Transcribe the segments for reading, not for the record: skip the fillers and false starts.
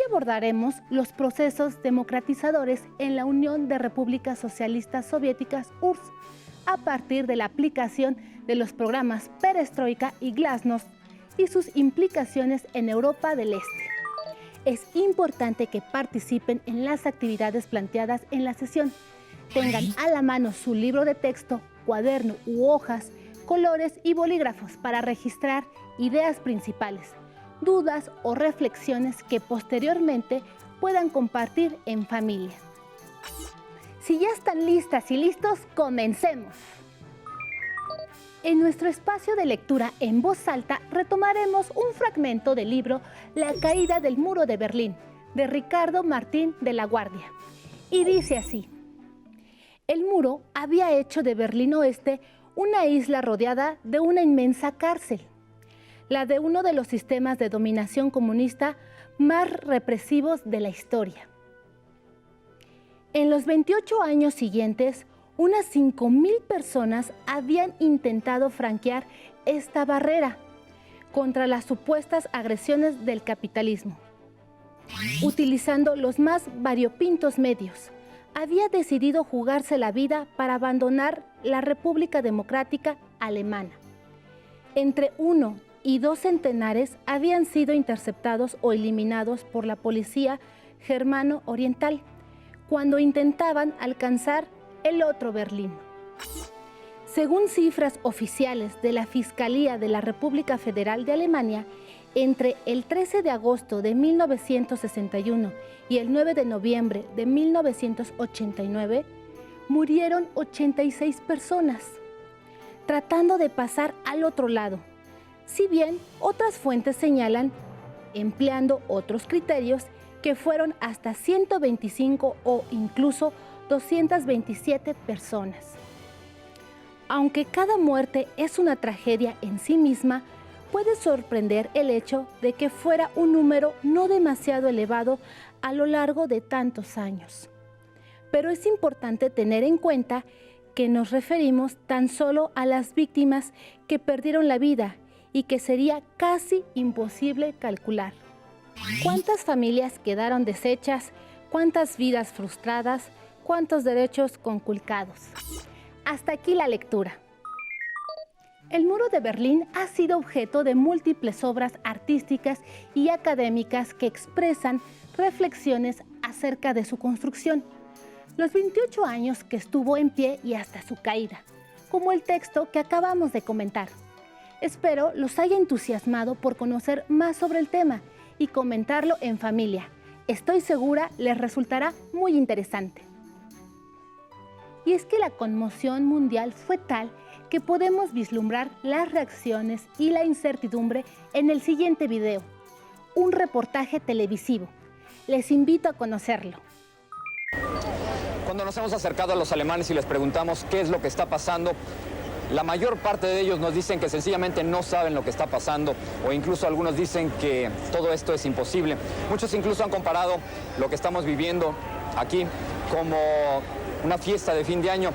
abordaremos los procesos democratizadores en la Unión de Repúblicas Socialistas Soviéticas, URSS, a partir de la aplicación de los programas Perestroika y Glasnost y sus implicaciones en Europa del Este. Es importante que participen en las actividades planteadas en la sesión. Tengan a la mano su libro de texto, cuaderno u hojas, colores y bolígrafos para registrar ideas principales, dudas o reflexiones que posteriormente puedan compartir en familia. Si ya están listas y listos, comencemos. En nuestro espacio de lectura en voz alta retomaremos un fragmento del libro La caída del muro de Berlín, de Ricardo Martín de la Guardia. Y dice así: el muro había hecho de Berlín Oeste una isla rodeada de una inmensa cárcel, la de uno de los sistemas de dominación comunista más represivos de la historia. En los 28 años siguientes, unas 5,000 personas habían intentado franquear esta barrera contra las supuestas agresiones del capitalismo. Utilizando los más variopintos medios, había decidido jugarse la vida para abandonar la República Democrática Alemana. Entre 1 y 2 centenares habían sido interceptados o eliminados por la policía germano-oriental cuando intentaban alcanzar el otro Berlín. Según cifras oficiales de la Fiscalía de la República Federal de Alemania, entre el 13 de agosto de 1961 y el 9 de noviembre de 1989, murieron 86 personas, tratando de pasar al otro lado. Si bien otras fuentes señalan, empleando otros criterios, que fueron hasta 125 o incluso 227 personas. Aunque cada muerte es una tragedia en sí misma, puede sorprender el hecho de que fuera un número no demasiado elevado a lo largo de tantos años. Pero es importante tener en cuenta que nos referimos tan solo a las víctimas que perdieron la vida y que sería casi imposible calcular. ¿Cuántas familias quedaron deshechas? ¿Cuántas vidas frustradas? ¿Cuántos derechos conculcados? Hasta aquí la lectura. El muro de Berlín ha sido objeto de múltiples obras artísticas y académicas que expresan reflexiones acerca de su construcción, los 28 años que estuvo en pie y hasta su caída, como el texto que acabamos de comentar. Espero los haya entusiasmado por conocer más sobre el tema y comentarlo en familia. Estoy segura les resultará muy interesante. Y es que la conmoción mundial fue tal que podemos vislumbrar las reacciones y la incertidumbre en el siguiente video, un reportaje televisivo. Les invito a conocerlo. Cuando nos hemos acercado a los alemanes y les preguntamos qué es lo que está pasando, la mayor parte de ellos nos dicen que sencillamente no saben lo que está pasando, o incluso algunos dicen que todo esto es imposible. Muchos incluso han comparado lo que estamos viviendo aquí como una fiesta de fin de año.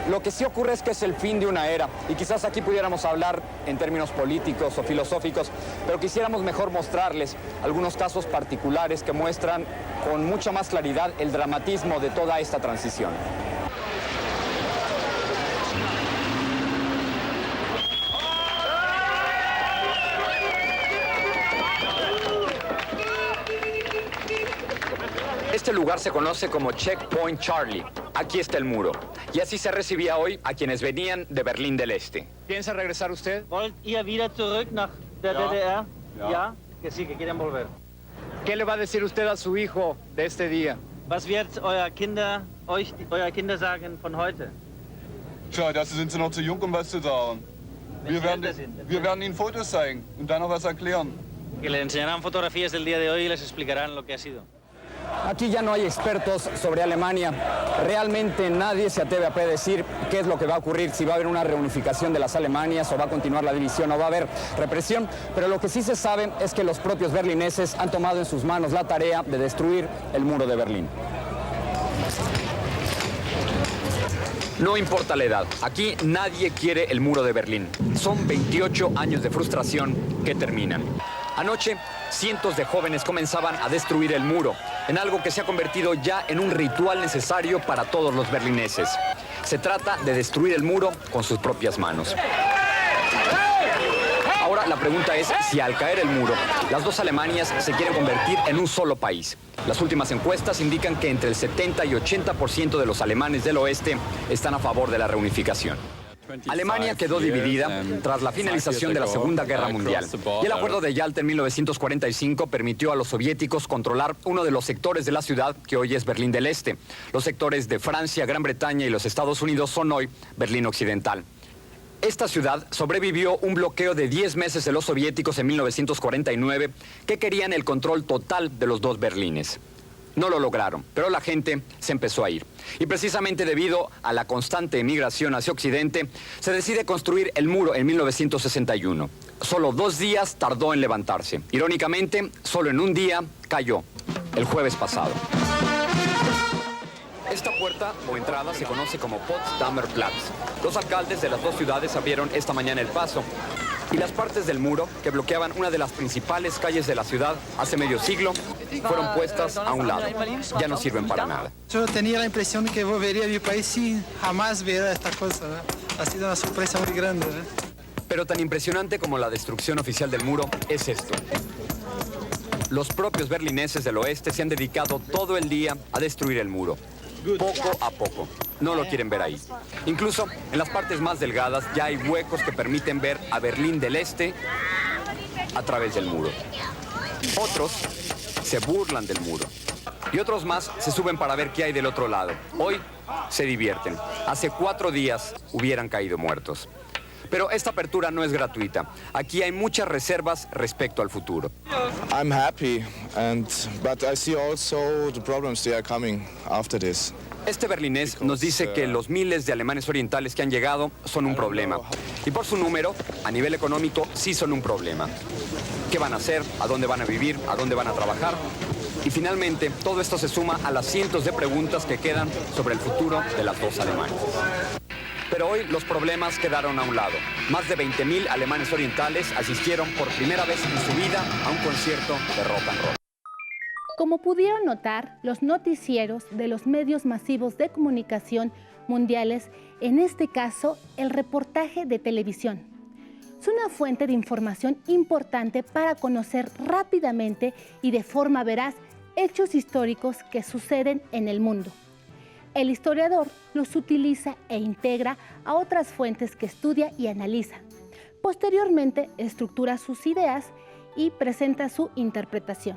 Lo que sí ocurre es que es el fin de una era, y quizás aquí pudiéramos hablar en términos políticos o filosóficos, pero quisiéramos mejor mostrarles algunos casos particulares que muestran con mucha más claridad el dramatismo de toda esta transición. Este lugar se conoce como Checkpoint Charlie. Aquí está el muro. Y así se recibía hoy a quienes venían de Berlín del Este. ¿Piensa regresar usted? ¿Wollt ihr wieder zurück nach der DDR? Ja? Que sí, que quieren volver. ¿Qué le va a decir usted a su hijo de este día? Was wird euer Kinder sagen von heute? Tja, dazu sind sie noch zu jung, um was zu sagen. Wir werden ihnen Fotos zeigen und dann noch was erklären. Que le enseñarán fotografías del día de hoy y les explicarán lo que ha sido. Aquí ya no hay expertos sobre Alemania. Realmente nadie se atreve a predecir qué es lo que va a ocurrir, si va a haber una reunificación de las Alemanias o va a continuar la división o va a haber represión. Pero lo que sí se sabe es que los propios berlineses han tomado en sus manos la tarea de destruir el muro de Berlín. No importa la edad, aquí nadie quiere el muro de Berlín. Son 28 años de frustración que terminan. Anoche, cientos de jóvenes comenzaban a destruir el muro, en algo que se ha convertido ya en un ritual necesario para todos los berlineses. Se trata de destruir el muro con sus propias manos. Ahora la pregunta es si al caer el muro, las dos Alemanias se quieren convertir en un solo país. Las últimas encuestas indican que entre el 70 y 80% de los alemanes del oeste están a favor de la reunificación. Alemania quedó dividida tras la finalización de la Segunda Guerra Mundial. Y el Acuerdo de Yalta en 1945 permitió a los soviéticos controlar uno de los sectores de la ciudad que hoy es Berlín del Este. Los sectores de Francia, Gran Bretaña y los Estados Unidos son hoy Berlín Occidental. Esta ciudad sobrevivió un bloqueo de 10 meses de los soviéticos en 1949 que querían el control total de los dos Berlines. No lo lograron, pero la gente se empezó a ir. Y precisamente debido a la constante emigración hacia Occidente, se decide construir el muro en 1961. Solo 2 días tardó en levantarse. Irónicamente, solo en un día cayó, el jueves pasado. Esta puerta o entrada se conoce como Potsdamer Platz. Los alcaldes de las dos ciudades abrieron esta mañana el paso. Y las partes del muro que bloqueaban una de las principales calles de la ciudad hace medio siglo fueron puestas a un lado. Ya no sirven para nada. Yo tenía la impresión que volvería a mi país sin jamás ver esta cosa, ¿verdad? Ha sido una sorpresa muy grande, ¿verdad? Pero tan impresionante como la destrucción oficial del muro es esto. Los propios berlineses del oeste se han dedicado todo el día a destruir el muro. Poco a poco. No lo quieren ver ahí. Incluso en las partes más delgadas ya hay huecos que permiten ver a Berlín del Este a través del muro. Otros se burlan del muro. Y otros más se suben para ver qué hay del otro lado. Hoy se divierten. Hace 4 días hubieran caído muertos. Pero esta apertura no es gratuita. Aquí hay muchas reservas respecto al futuro. I'm happy, but I see also the problems that are coming after this. Este berlinés nos dice que los miles de alemanes orientales que han llegado son un problema. Y por su número, a nivel económico, sí son un problema. ¿Qué van a hacer? ¿A dónde van a vivir? ¿A dónde van a trabajar? Y finalmente, todo esto se suma a las cientos de preguntas que quedan sobre el futuro de las dos Alemanias. Pero hoy los problemas quedaron a un lado. Más de 20.000 alemanes orientales asistieron por primera vez en su vida a un concierto de rock and roll. Como pudieron notar, los noticieros de los medios masivos de comunicación mundiales, en este caso, el reportaje de televisión, es una fuente de información importante para conocer rápidamente y de forma veraz hechos históricos que suceden en el mundo. El historiador los utiliza e integra a otras fuentes que estudia y analiza. Posteriormente, estructura sus ideas y presenta su interpretación.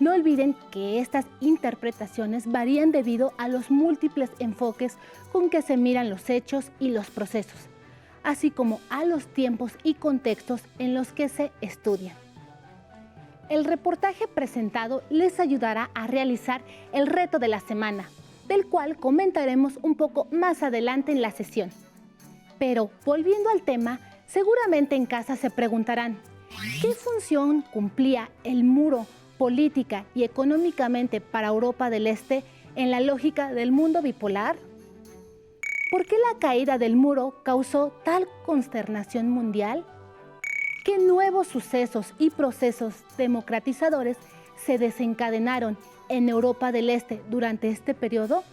No olviden que estas interpretaciones varían debido a los múltiples enfoques con que se miran los hechos y los procesos, así como a los tiempos y contextos en los que se estudian. El reportaje presentado les ayudará a realizar el reto de la semana, del cual comentaremos un poco más adelante en la sesión. Pero volviendo al tema, seguramente en casa se preguntarán, ¿qué función cumplía el muro política y económicamente para Europa del Este en la lógica del mundo bipolar? ¿Por qué la caída del muro causó tal consternación mundial? ¿Qué nuevos sucesos y procesos democratizadores se desencadenaron en Europa del Este durante este periodo?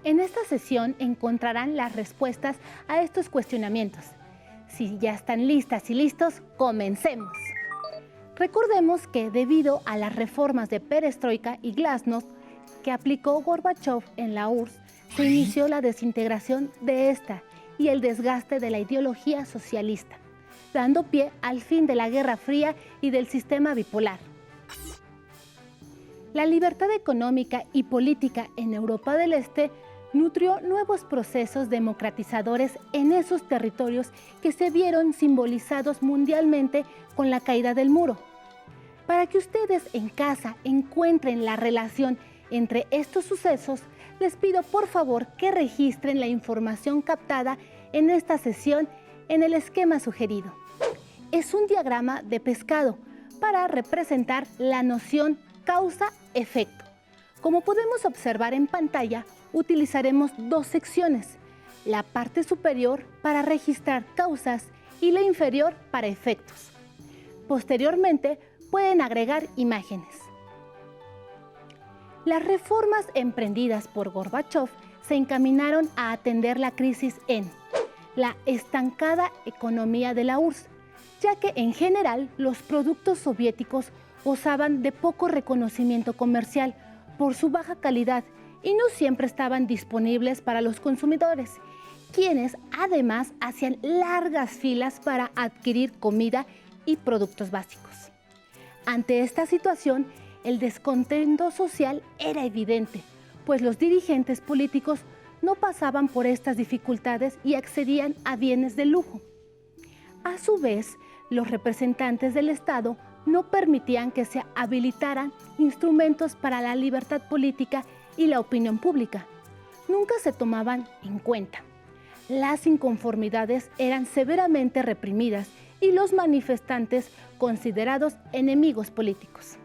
En esta sesión encontrarán las respuestas a estos cuestionamientos. Si ya están listas y listos, comencemos. Recordemos que debido a las reformas de Perestroika y Glasnost que aplicó Gorbachov en la URSS, se inició la desintegración de esta y el desgaste de la ideología socialista, dando pie al fin de la Guerra Fría y del sistema bipolar. La libertad económica y política en Europa del Este nutrió nuevos procesos democratizadores en esos territorios que se vieron simbolizados mundialmente con la caída del muro. Para que ustedes en casa encuentren la relación entre estos sucesos, les pido por favor que registren la información captada en esta sesión en el esquema sugerido. Es un diagrama de pescado para representar la noción causa-efecto. Como podemos observar en pantalla, utilizaremos 2 secciones, la parte superior para registrar causas y la inferior para efectos. Posteriormente, pueden agregar imágenes. Las reformas emprendidas por Gorbachov se encaminaron a atender la crisis en la estancada economía de la URSS, ya que en general los productos soviéticos gozaban de poco reconocimiento comercial por su baja calidad y no siempre estaban disponibles para los consumidores, quienes además hacían largas filas para adquirir comida y productos básicos. Ante esta situación, el descontento social era evidente, pues los dirigentes políticos no pasaban por estas dificultades y accedían a bienes de lujo. A su vez, los representantes del Estado no permitían que se habilitaran instrumentos para la libertad política y la opinión pública. Nunca se tomaban en cuenta. Las inconformidades eran severamente reprimidas y los manifestantes considerados enemigos políticos.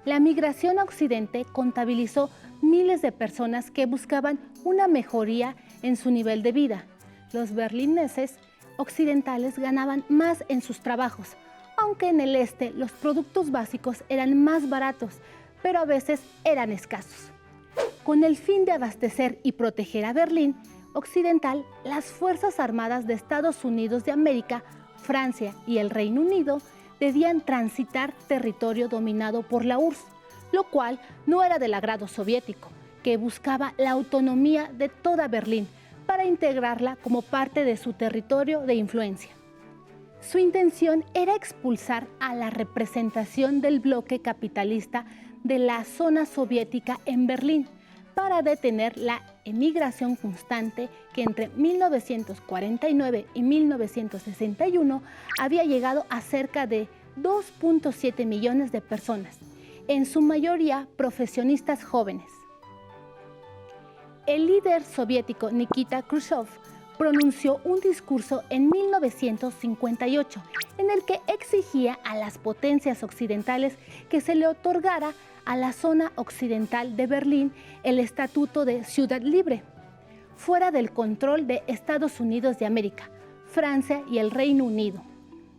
La migración a Occidente contabilizó miles de personas que buscaban una mejoría en su nivel de vida. Los berlineses occidentales ganaban más en sus trabajos, aunque en el este los productos básicos eran más baratos, pero a veces eran escasos. Con el fin de abastecer y proteger a Berlín Occidental, las Fuerzas Armadas de Estados Unidos de América, Francia y el Reino Unido debían transitar territorio dominado por la URSS, lo cual no era del agrado soviético, que buscaba la autonomía de toda Berlín para integrarla como parte de su territorio de influencia. Su intención era expulsar a la representación del bloque capitalista de la zona soviética en Berlín para detener la emigración constante que entre 1949 y 1961 había llegado a cerca de 2.7 millones de personas, en su mayoría profesionistas jóvenes. El líder soviético Nikita Khrushchev pronunció un discurso en 1958 en el que exigía a las potencias occidentales que se le otorgara a la zona occidental de Berlín el estatuto de ciudad libre, fuera del control de Estados Unidos de América, Francia y el Reino Unido.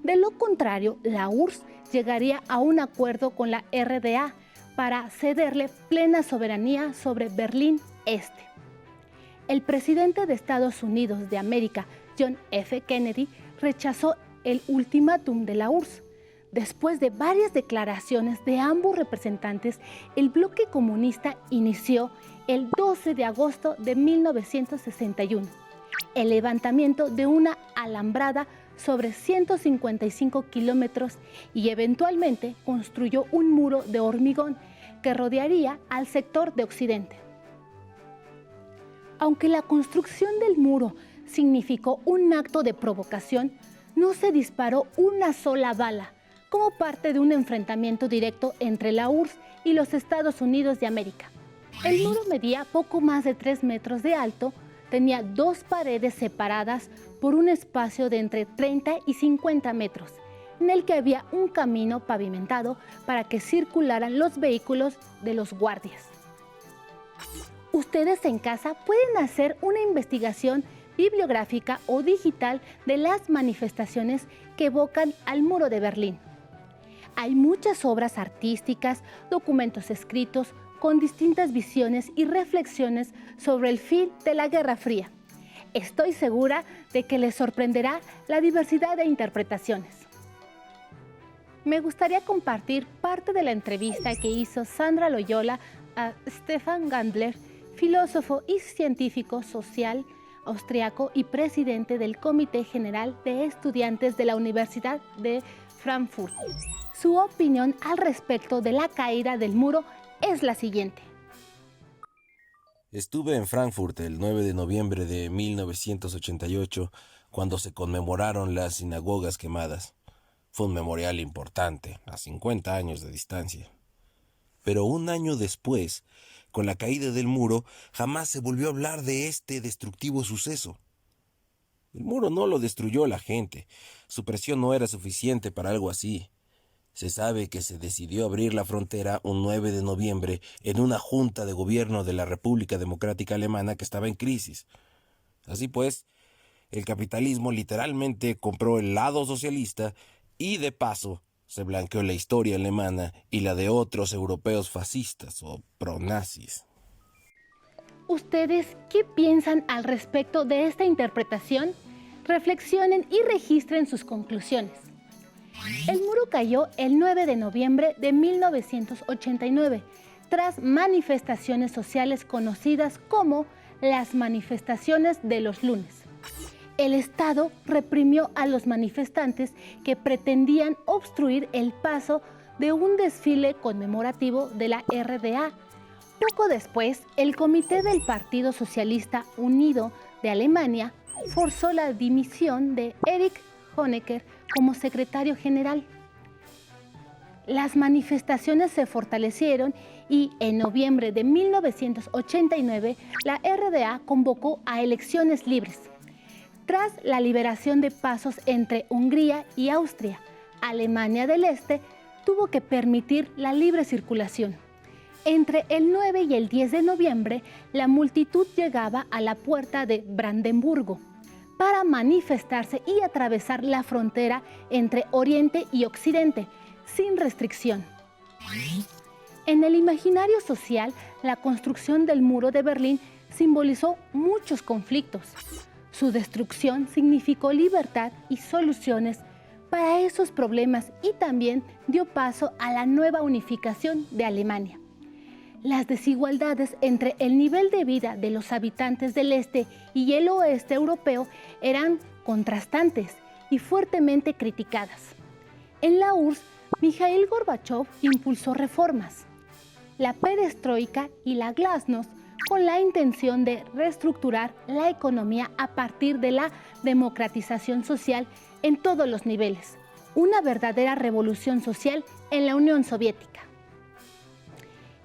De lo contrario, la URSS llegaría a un acuerdo con la RDA para cederle plena soberanía sobre Berlín Este. El presidente de Estados Unidos de América, John F. Kennedy, rechazó el ultimátum de la URSS. Después de varias declaraciones de ambos representantes, el bloque comunista inició el 12 de agosto de 1961 el levantamiento de una alambrada sobre 155 kilómetros y eventualmente construyó un muro de hormigón que rodearía al sector de Occidente. Aunque la construcción del muro significó un acto de provocación, no se disparó una sola bala, como parte de un enfrentamiento directo entre la URSS y los Estados Unidos de América. El muro medía poco más de 3 metros de alto, tenía 2 paredes separadas por un espacio de entre 30 y 50 metros, en el que había un camino pavimentado para que circularan los vehículos de los guardias. Ustedes en casa pueden hacer una investigación bibliográfica o digital de las manifestaciones que evocan al Muro de Berlín. Hay muchas obras artísticas, documentos escritos con distintas visiones y reflexiones sobre el fin de la Guerra Fría. Estoy segura de que les sorprenderá la diversidad de interpretaciones. Me gustaría compartir parte de la entrevista que hizo Sandra Loyola a Stefan Gandler, filósofo y científico social austriaco y presidente del Comité General de Estudiantes de la Universidad de Frankfurt. Su opinión al respecto de la caída del muro es la siguiente. Estuve en Frankfurt el 9 de noviembre de 1988, cuando se conmemoraron las sinagogas quemadas. Fue un memorial importante, a 50 años de distancia. Pero un año después, con la caída del muro, jamás se volvió a hablar de este destructivo suceso. El muro no lo destruyó la gente. Su presión no era suficiente para algo así. Se sabe que se decidió abrir la frontera un 9 de noviembre en una junta de gobierno de la República Democrática Alemana que estaba en crisis. Así pues, el capitalismo literalmente compró el lado socialista Y de paso, se blanqueó la historia alemana y la de otros europeos fascistas o pronazis. ¿Ustedes qué piensan al respecto de esta interpretación? Reflexionen y registren sus conclusiones. El muro cayó el 9 de noviembre de 1989, tras manifestaciones sociales conocidas como las manifestaciones de los lunes. El Estado reprimió a los manifestantes que pretendían obstruir el paso de un desfile conmemorativo de la RDA. Poco después, el Comité del Partido Socialista Unido de Alemania forzó la dimisión de Erich Honecker como secretario general. Las manifestaciones se fortalecieron y en noviembre de 1989 la RDA convocó a elecciones libres. Tras la liberación de pasos entre Hungría y Austria, Alemania del Este tuvo que permitir la libre circulación. Entre el 9 y el 10 de noviembre, la multitud llegaba a la puerta de Brandenburgo para manifestarse y atravesar la frontera entre Oriente y Occidente, sin restricción. En el imaginario social, la construcción del muro de Berlín simbolizó muchos conflictos. Su destrucción significó libertad y soluciones para esos problemas y también dio paso a la nueva unificación de Alemania. Las desigualdades entre el nivel de vida de los habitantes del este y el oeste europeo eran contrastantes y fuertemente criticadas. En la URSS, Mikhail Gorbachev impulsó reformas, la perestroika y la glasnost, con la intención de reestructurar la economía a partir de la democratización social en todos los niveles, una verdadera revolución social en la Unión Soviética.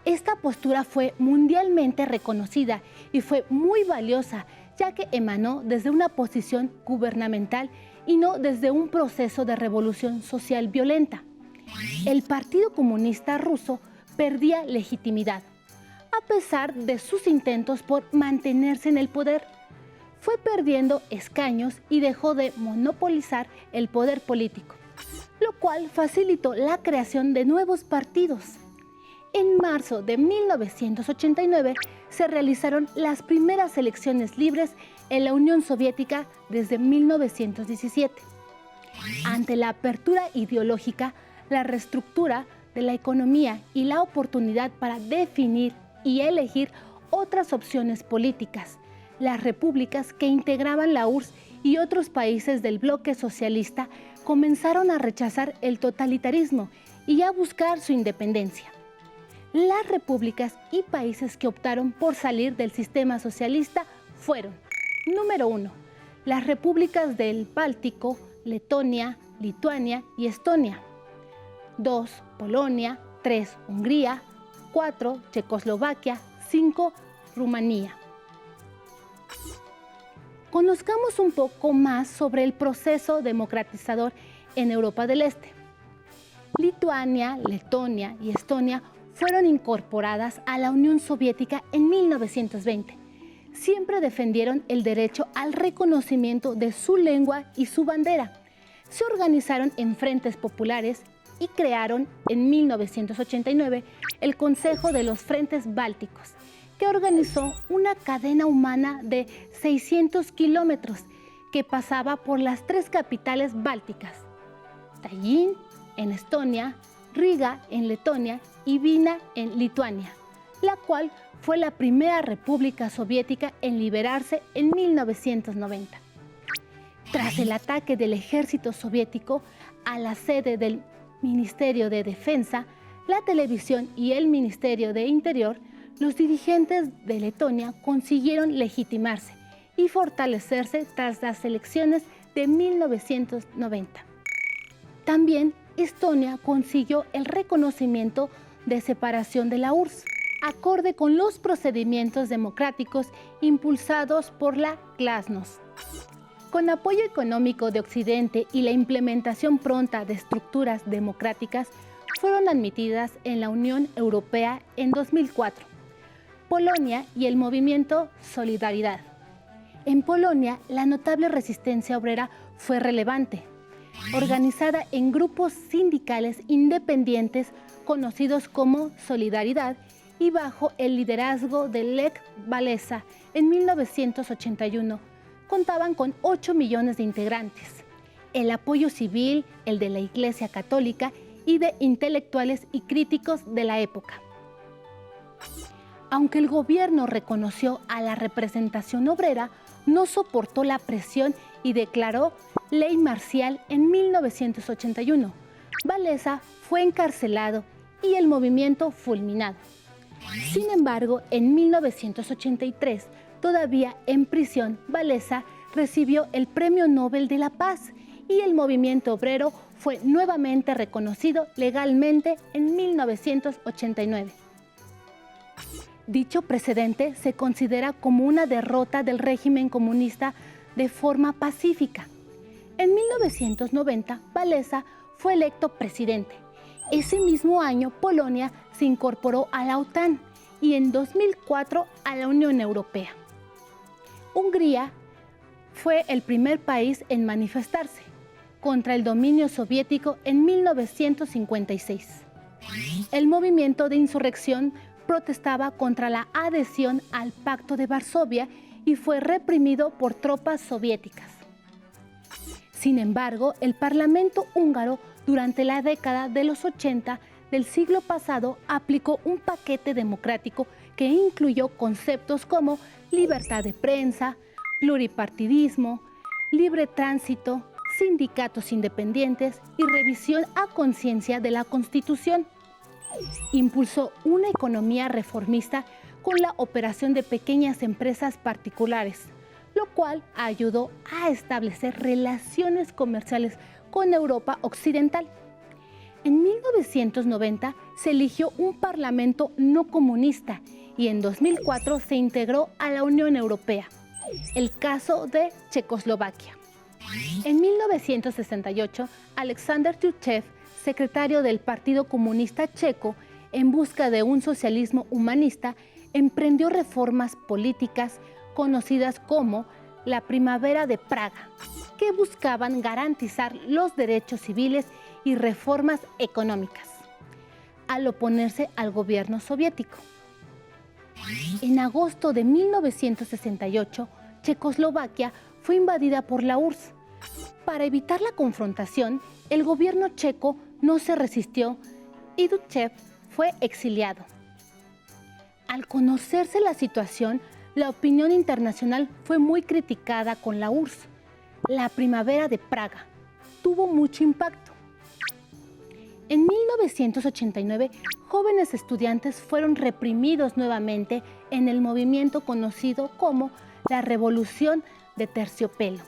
Esta postura fue mundialmente reconocida y fue muy valiosa, ya que emanó desde una posición gubernamental y no desde un proceso de revolución social violenta. El Partido Comunista Ruso perdía legitimidad, a pesar de sus intentos por mantenerse en el poder. Fue perdiendo escaños y dejó de monopolizar el poder político, lo cual facilitó la creación de nuevos partidos. En marzo de 1989 se realizaron las primeras elecciones libres en la Unión Soviética desde 1917. Ante la apertura ideológica, la reestructura de la economía y la oportunidad para definir y elegir otras opciones políticas, las repúblicas que integraban la URSS y otros países del bloque socialista comenzaron a rechazar el totalitarismo y a buscar su independencia. Las repúblicas y países que optaron por salir del sistema socialista fueron: número 1, las repúblicas del Báltico, Letonia, Lituania y Estonia; 2, Polonia; 3, Hungría; 4, Checoslovaquia; 5, Rumanía. Conozcamos un poco más sobre el proceso democratizador en Europa del Este. Lituania, Letonia y Estonia fueron incorporadas a la Unión Soviética en 1920. Siempre defendieron el derecho al reconocimiento de su lengua y su bandera. Se organizaron en frentes populares y crearon en 1989 el Consejo de los Frentes Bálticos, que organizó una cadena humana de 600 kilómetros que pasaba por las 3 capitales bálticas: Tallin en Estonia, Riga en Letonia y Vilna en Lituania, la cual fue la primera república soviética en liberarse en 1990. Tras el ataque del ejército soviético a la sede del Ministerio de Defensa, la televisión y el Ministerio de Interior, los dirigentes de Letonia consiguieron legitimarse y fortalecerse tras las elecciones de 1990. También Estonia consiguió el reconocimiento de separación de la URSS, acorde con los procedimientos democráticos impulsados por la glasnost. Con apoyo económico de Occidente y la implementación pronta de estructuras democráticas, fueron admitidas en la Unión Europea en 2004. Polonia y el movimiento Solidaridad. En Polonia, la notable resistencia obrera fue relevante. organizada en grupos sindicales independientes conocidos como Solidaridad y bajo el liderazgo de Lech Walesa en 1981. Contaban con 8 millones de integrantes. El apoyo civil, el de la Iglesia Católica y de intelectuales y críticos de la época. Aunque el gobierno reconoció a la representación obrera, no soportó la presión y declaró ley marcial en 1981. Walesa fue encarcelado y el movimiento fulminado. Sin embargo, en 1983, todavía en prisión, Walesa recibió el Premio Nobel de la Paz y el movimiento obrero fue nuevamente reconocido legalmente en 1989. Dicho precedente se considera como una derrota del régimen comunista de forma pacífica. En 1990, Walesa fue electo presidente. Ese mismo año, Polonia se incorporó a la OTAN y en 2004 a la Unión Europea. Hungría fue el primer país en manifestarse contra el dominio soviético en 1956. El movimiento de insurrección protestaba contra la adhesión al Pacto de Varsovia y fue reprimido por tropas soviéticas. Sin embargo, el Parlamento húngaro durante la década de los 80 del siglo pasado aplicó un paquete democrático que incluyó conceptos como libertad de prensa, pluripartidismo, libre tránsito, sindicatos independientes y revisión a conciencia de la Constitución. Impulsó una economía reformista con la operación de pequeñas empresas particulares, lo cual ayudó a establecer relaciones comerciales con Europa Occidental. En 1990 se eligió un parlamento no comunista y en 2004 se integró a la Unión Europea. El caso de Checoslovaquia. En 1968, Alexander Turchev, secretario del Partido Comunista Checo, en busca de un socialismo humanista, emprendió reformas políticas conocidas como la Primavera de Praga, que buscaban garantizar los derechos civiles y reformas económicas, al oponerse al gobierno soviético. En agosto de 1968, Checoslovaquia fue invadida por la URSS. Para evitar la confrontación, el gobierno checo no se resistió y Turchev fue exiliado. Al conocerse la situación, la opinión internacional fue muy criticada con la URSS. La Primavera de Praga tuvo mucho impacto. En 1989, jóvenes estudiantes fueron reprimidos nuevamente en el movimiento conocido como la Revolución de Terciopelo.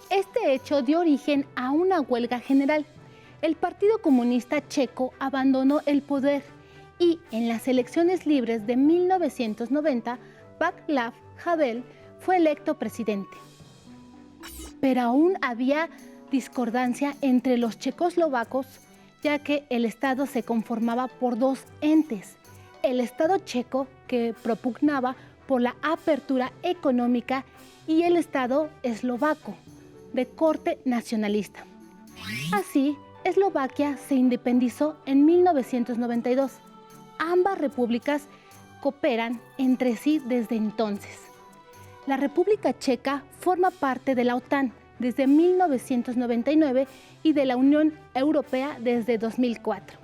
Este hecho dio origen a una huelga general. El Partido Comunista Checo abandonó el poder y en las elecciones libres de 1990, Václav Havel fue electo presidente. Pero aún había discordancia entre los checoslovacos, ya que el Estado se conformaba por dos entes. El Estado checo, que propugnaba por la apertura económica, y el Estado eslovaco, de corte nacionalista. Así, Eslovaquia se independizó en 1992. Ambas repúblicas cooperan entre sí desde entonces. La República Checa forma parte de la OTAN desde 1999 y de la Unión Europea desde 2004.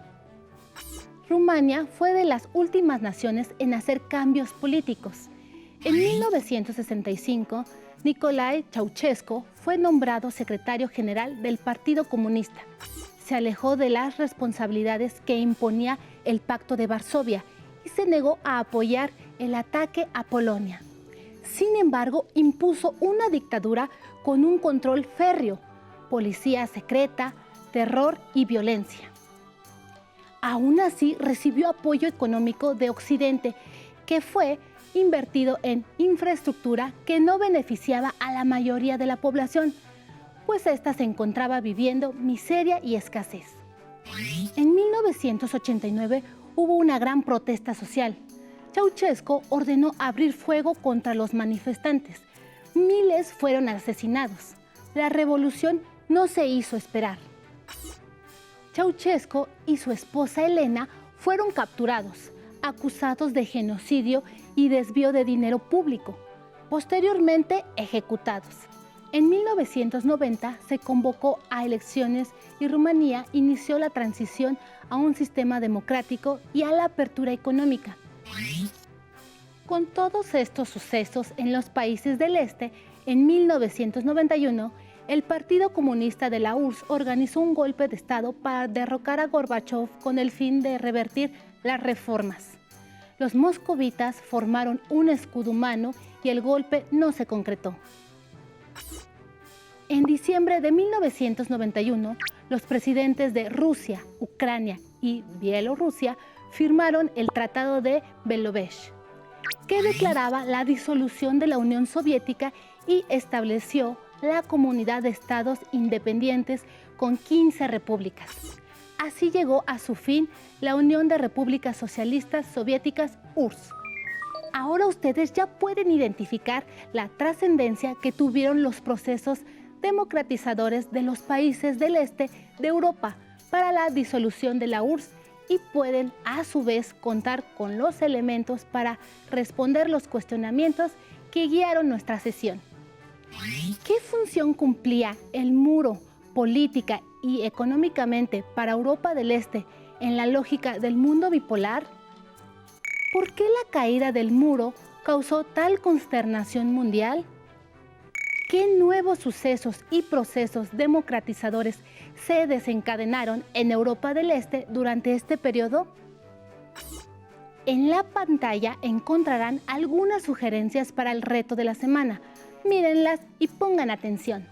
Rumania fue de las últimas naciones en hacer cambios políticos. En 1965, Nicolae Ceausescu fue nombrado secretario general del Partido Comunista. Se alejó de las responsabilidades que imponía el Pacto de Varsovia y se negó a apoyar el ataque a Polonia. Sin embargo, impuso una dictadura con un control férreo, policía secreta, terror y violencia. Aún así, recibió apoyo económico de Occidente, que fue invertido en infraestructura que no beneficiaba a la mayoría de la población, pues ésta se encontraba viviendo miseria y escasez. En 1989 hubo una gran protesta social. Ceausescu ordenó abrir fuego contra los manifestantes. Miles fueron asesinados. La revolución no se hizo esperar. Ceausescu y su esposa Elena fueron capturados, acusados de genocidio y desvío de dinero público, posteriormente ejecutados. En 1990 se convocó a elecciones y Rumanía inició la transición a un sistema democrático y a la apertura económica. Con todos estos sucesos en los países del este, en 1991, el Partido Comunista de la URSS organizó un golpe de Estado para derrocar a Gorbachov con el fin de revertir las reformas. Los moscovitas formaron un escudo humano y el golpe no se concretó. En diciembre de 1991, los presidentes de Rusia, Ucrania y Bielorrusia firmaron el Tratado de Belovech, que declaraba la disolución de la Unión Soviética y estableció la Comunidad de Estados Independientes con 15 repúblicas. Así llegó a su fin la Unión de Repúblicas Socialistas Soviéticas URSS. Ahora ustedes ya pueden identificar la trascendencia que tuvieron los procesos democratizadores de los países del este de Europa para la disolución de la URSS y pueden a su vez contar con los elementos para responder los cuestionamientos que guiaron nuestra sesión. ¿Qué función cumplía el muro política y económicamente para Europa del Este en la lógica del mundo bipolar? ¿Por qué la caída del muro causó tal consternación mundial? ¿Qué nuevos sucesos y procesos democratizadores se desencadenaron en Europa del Este durante este periodo? En la pantalla encontrarán algunas sugerencias para el reto de la semana. Mírenlas y pongan atención.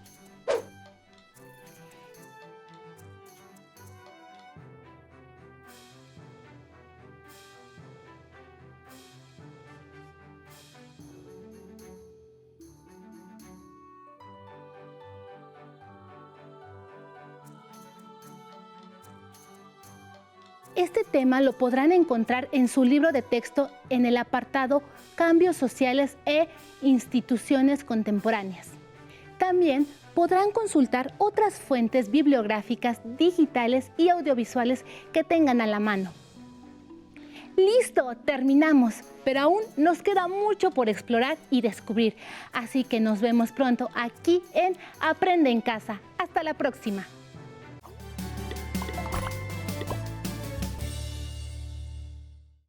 Este tema lo podrán encontrar en su libro de texto en el apartado Cambios sociales e instituciones contemporáneas. También podrán consultar otras fuentes bibliográficas, digitales y audiovisuales que tengan a la mano. ¡Listo! Terminamos, pero aún nos queda mucho por explorar y descubrir. Así que nos vemos pronto aquí en Aprende en Casa. Hasta la próxima.